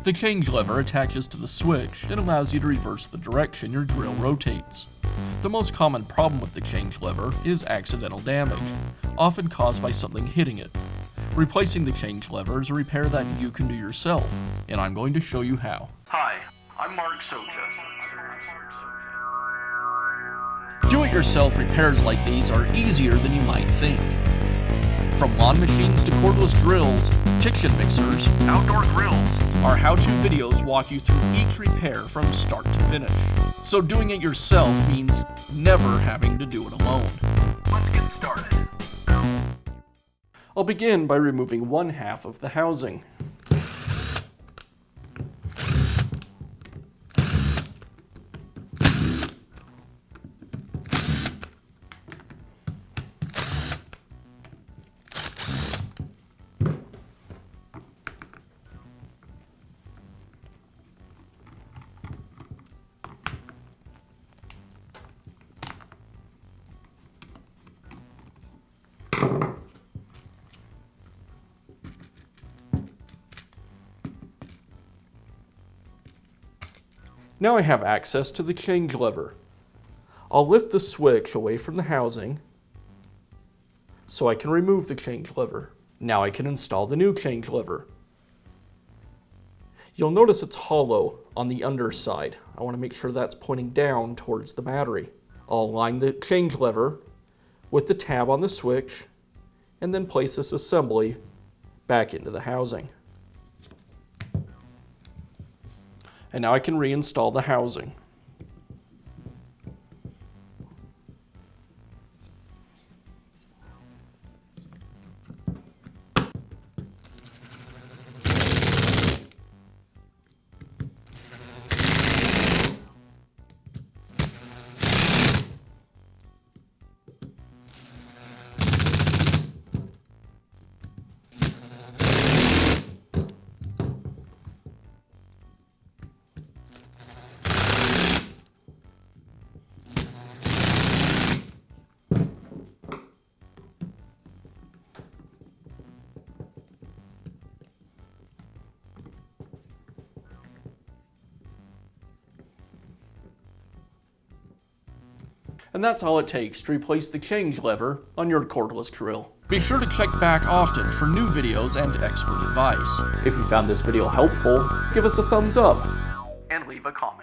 The change lever attaches to the switch and allows you to reverse the direction your drill rotates. The most common problem with the change lever is accidental damage, often caused by something hitting it. Replacing the change lever is a repair that you can do yourself, and I'm going to show you how. Hi, I'm Mark Socha. Do-it-yourself repairs like these are easier than you might think. From lawn machines to cordless drills, kitchen mixers, Outdoor grills. our how-to videos walk you through each repair from start to finish. So doing it yourself means never having to do it alone. Let's get started. I'll begin by removing one half of the housing. Now I have access to the change lever. I'll lift the switch away from the housing so I can remove the change lever. Now I can install the new change lever. You'll notice it's hollow on the underside. I want to make sure that's pointing down towards the battery. I'll align the change lever with the tab on the switch and then place this assembly back into the housing. And now I can reinstall the housing. And that's all it takes to replace the change lever on your cordless drill. Be sure to check back often for new videos and expert advice. If you found this video helpful, give us a thumbs up. And leave a comment.